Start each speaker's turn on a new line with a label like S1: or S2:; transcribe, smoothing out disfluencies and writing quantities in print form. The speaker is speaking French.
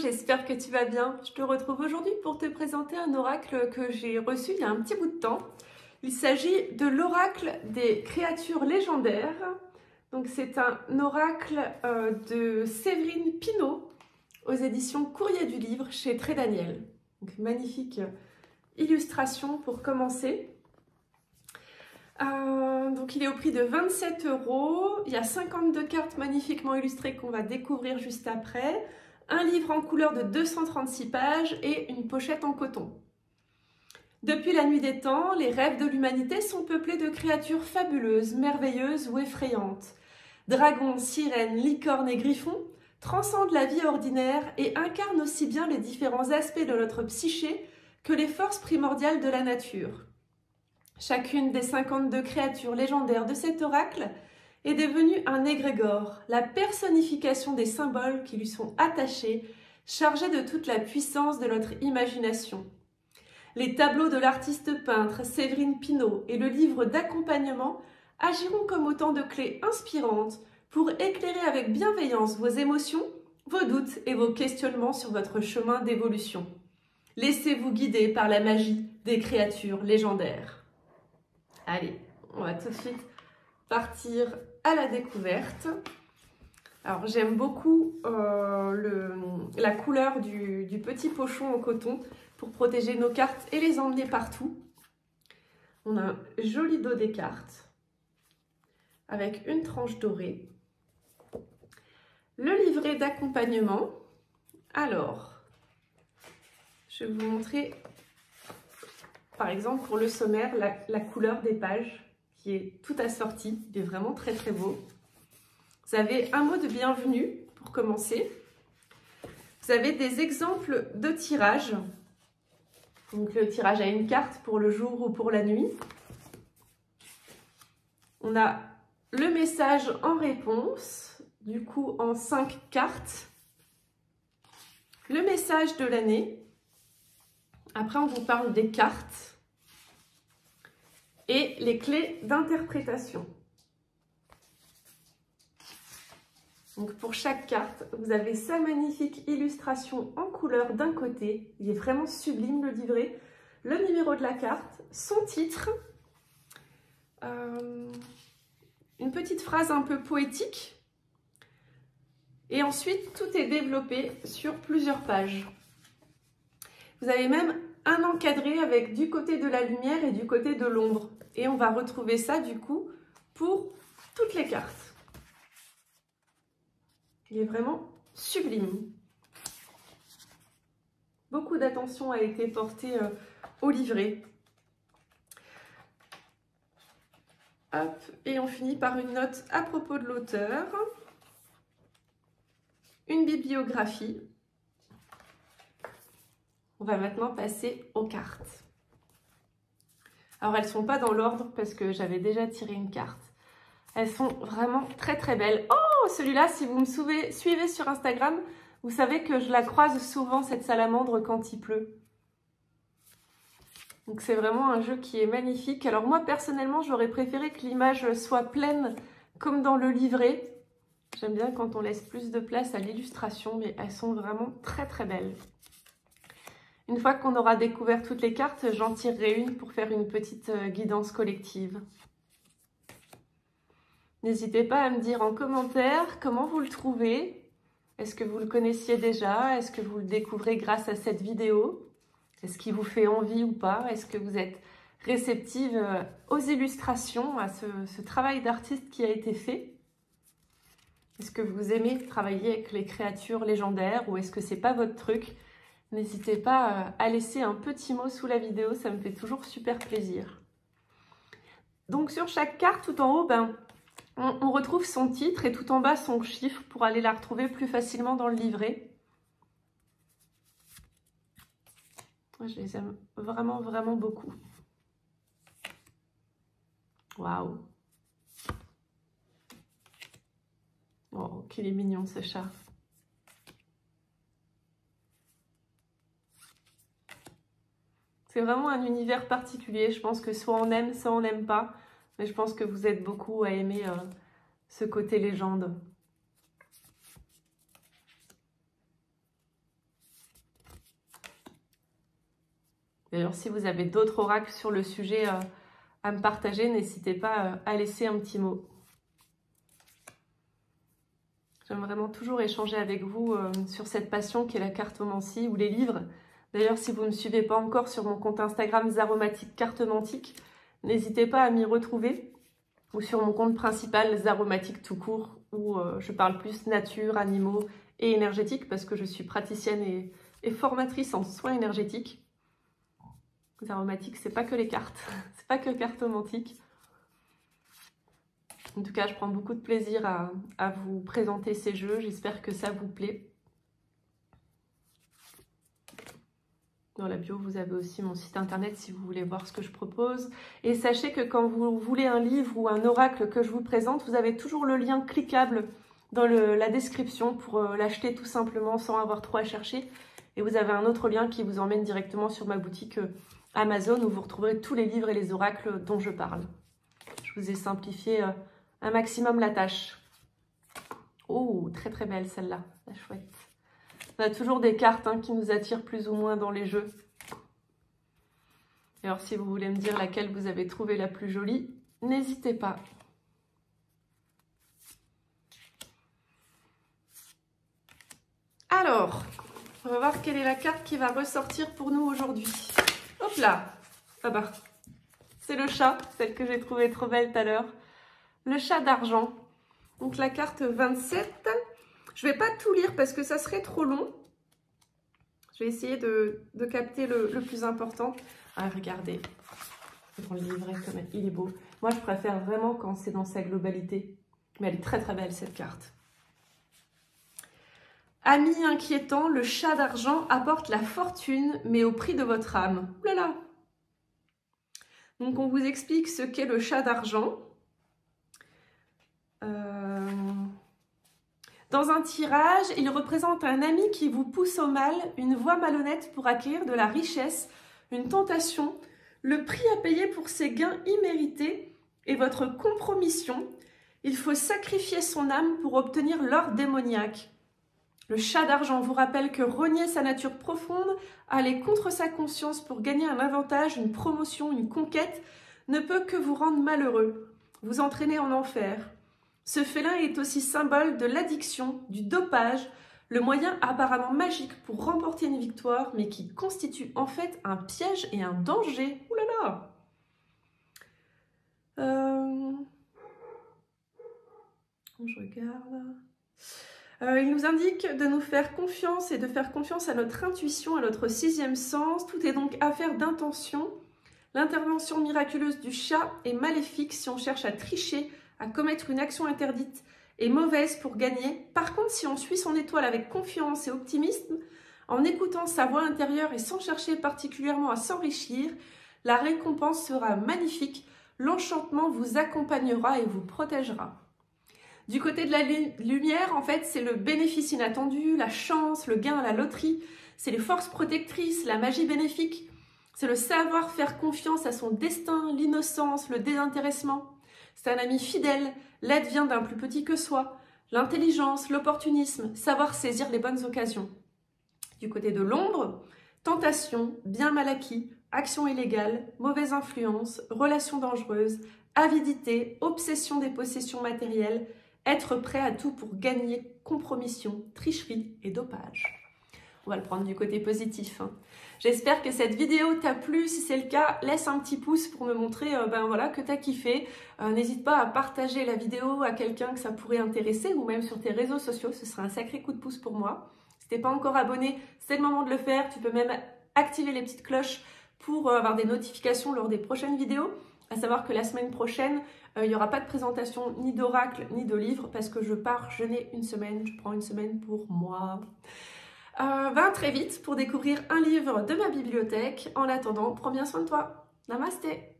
S1: j'espère que tu vas bien. Je te retrouve aujourd'hui pour te présenter un oracle que j'ai reçu il y a un petit bout de temps. Il s'agit de l'oracle des créatures légendaires. Donc c'est un oracle de Séverine Pinault aux éditions Courrier du Livre chez Très Daniel. Donc magnifique illustration pour commencer. Donc il est au prix de 27 €. Il y a 52 cartes magnifiquement illustrées qu'on va découvrir juste après. Un livre en couleur de 236 pages et une pochette en coton. Depuis la nuit des temps, les rêves de l'humanité sont peuplés de créatures fabuleuses, merveilleuses ou effrayantes. Dragons, sirènes, licornes et griffons transcendent la vie ordinaire et incarnent aussi bien les différents aspects de notre psyché que les forces primordiales de la nature. Chacune des 52 créatures légendaires de cet oracle est devenue un égrégore, la personnification des symboles qui lui sont attachés, chargés de toute la puissance de notre imagination. Les tableaux de l'artiste peintre Séverine Pinault et le livre d'accompagnement agiront comme autant de clés inspirantes pour éclairer avec bienveillance vos émotions, vos doutes et vos questionnements sur votre chemin d'évolution. Laissez-vous guider par la magie des créatures légendaires. Allez, on va tout de suite partir à la découverte. Alors j'aime beaucoup la couleur du petit pochon en coton pour protéger nos cartes et les emmener partout. On a un joli dos des cartes avec une tranche dorée. Le livret d'accompagnement. Alors, je vais vous montrer par exemple pour le sommaire la couleur des pages qui est tout assorti, il est vraiment très très beau. Vous avez un mot de bienvenue pour commencer. Vous avez des exemples de tirage. Donc le tirage à une carte pour le jour ou pour la nuit. On a le message en réponse, du coup en 5 cartes. Le message de l'année. Après on vous parle des cartes. Et les clés d'interprétation. Donc pour chaque carte, vous avez sa magnifique illustration en couleur d'un côté. Il est vraiment sublime le livret. Le numéro de la carte, son titre, une petite phrase un peu poétique. Et ensuite, tout est développé sur plusieurs pages. Vous avez même un encadré avec du côté de la lumière et du côté de l'ombre. Et on va retrouver ça du coup pour toutes les cartes. Il est vraiment sublime. Beaucoup d'attention a été portée au livret. Hop, et on finit par une note à propos de l'auteur. Une bibliographie. On va maintenant passer aux cartes. Alors elles ne sont pas dans l'ordre parce que j'avais déjà tiré une carte. Elles sont vraiment très très belles. Oh, celui-là, si vous me suivez sur Instagram, vous savez que je la croise souvent, cette salamandre, quand il pleut. Donc c'est vraiment un jeu qui est magnifique. Alors moi, personnellement, j'aurais préféré que l'image soit pleine comme dans le livret. J'aime bien quand on laisse plus de place à l'illustration, mais elles sont vraiment très très belles. Une fois qu'on aura découvert toutes les cartes, j'en tirerai une pour faire une petite guidance collective. N'hésitez pas à me dire en commentaire comment vous le trouvez. Est-ce que vous le connaissiez déjà? Est-ce que vous le découvrez grâce à cette vidéo? Est-ce qu'il vous fait envie ou pas? Est-ce que vous êtes réceptive aux illustrations, à ce travail d'artiste qui a été fait? Est-ce que vous aimez travailler avec les créatures légendaires ou est-ce que c'est pas votre truc? N'hésitez pas à laisser un petit mot sous la vidéo, ça me fait toujours super plaisir. Donc sur chaque carte, tout en haut, on retrouve son titre et tout en bas son chiffre pour aller la retrouver plus facilement dans le livret. Je les aime vraiment, vraiment beaucoup. Waouh! Oh, qu'il est mignon ce chat! C'est vraiment un univers particulier. Je pense que soit on aime, soit on n'aime pas. Mais je pense que vous êtes beaucoup à aimer ce côté légende. D'ailleurs, si vous avez d'autres oracles sur le sujet à me partager, n'hésitez pas à laisser un petit mot. J'aime vraiment toujours échanger avec vous sur cette passion qui est la cartomancie ou les livres. D'ailleurs, si vous ne me suivez pas encore sur mon compte Instagram Zaromatique Cartomantique, n'hésitez pas à m'y retrouver. Ou sur mon compte principal Zaromatique tout court, où je parle plus nature, animaux et énergétique, parce que je suis praticienne et formatrice en soins énergétiques. Zaromatique, c'est pas que les cartes, c'est pas que cartomantique. En tout cas, je prends beaucoup de plaisir à vous présenter ces jeux. J'espère que ça vous plaît. Dans la bio, vous avez aussi mon site internet si vous voulez voir ce que je propose. Et sachez que quand vous voulez un livre ou un oracle que je vous présente, vous avez toujours le lien cliquable dans la description pour l'acheter tout simplement sans avoir trop à chercher. Et vous avez un autre lien qui vous emmène directement sur ma boutique Amazon où vous retrouverez tous les livres et les oracles dont je parle. Je vous ai simplifié un maximum la tâche. Oh, très très belle celle-là, la chouette. On a toujours des cartes qui nous attirent plus ou moins dans les jeux. Et alors si vous voulez me dire laquelle vous avez trouvé la plus jolie, n'hésitez pas. Alors, on va voir quelle est la carte qui va ressortir pour nous aujourd'hui. Hop là, ah bah, c'est le chat, celle que j'ai trouvée trop belle tout à l'heure. Le chat d'argent. Donc la carte 27. Je ne vais pas tout lire parce que ça serait trop long. Je vais essayer de capter le plus important. Ah, regardez. Dans le livret, comme il est beau. Moi, je préfère vraiment quand c'est dans sa globalité. Mais elle est très très belle cette carte. Ami inquiétant, le chat d'argent apporte la fortune, mais au prix de votre âme. Ouh là là. Donc on vous explique ce qu'est le chat d'argent. Dans un tirage, il représente un ami qui vous pousse au mal, une voie malhonnête pour acquérir de la richesse, une tentation, le prix à payer pour ses gains immérités et votre compromission. Il faut sacrifier son âme pour obtenir l'or démoniaque. Le chat d'argent vous rappelle que renier sa nature profonde, aller contre sa conscience pour gagner un avantage, une promotion, une conquête, ne peut que vous rendre malheureux, vous entraîner en enfer. Ce félin est aussi symbole de l'addiction, du dopage, le moyen apparemment magique pour remporter une victoire, mais qui constitue en fait un piège et un danger. Ouh là là. Je regarde. Il nous indique de nous faire confiance et de faire confiance à notre intuition, à notre sixième sens. Tout est donc affaire d'intention. L'intervention miraculeuse du chat est maléfique si on cherche à tricher, à commettre une action interdite et mauvaise pour gagner. Par contre, si on suit son étoile avec confiance et optimisme, en écoutant sa voix intérieure et sans chercher particulièrement à s'enrichir, la récompense sera magnifique. L'enchantement vous accompagnera et vous protégera. Du côté de la lumière, en fait, c'est le bénéfice inattendu, la chance, le gain à la loterie. C'est les forces protectrices, la magie bénéfique. C'est le savoir faire confiance à son destin, l'innocence, le désintéressement. C'est un ami fidèle, l'aide vient d'un plus petit que soi, l'intelligence, l'opportunisme, savoir saisir les bonnes occasions. Du côté de l'ombre, tentation, bien mal acquis, action illégale, mauvaise influence, relations dangereuses, avidité, obsession des possessions matérielles, être prêt à tout pour gagner, compromission, tricherie et dopage. On va le prendre du côté positif. J'espère que cette vidéo t'a plu. Si c'est le cas, laisse un petit pouce pour me montrer voilà, que t'as kiffé. N'hésite pas à partager la vidéo à quelqu'un que ça pourrait intéresser ou même sur tes réseaux sociaux. Ce sera un sacré coup de pouce pour moi. Si t'es pas encore abonné, c'est le moment de le faire. Tu peux même activer les petites cloches pour avoir des notifications lors des prochaines vidéos. À savoir que la semaine prochaine, il n'y aura pas de présentation ni d'oracle ni de livre parce que je pars jeûner une semaine. Je prends une semaine pour moi. Va très vite pour découvrir un livre de ma bibliothèque. En attendant, prends bien soin de toi. Namasté.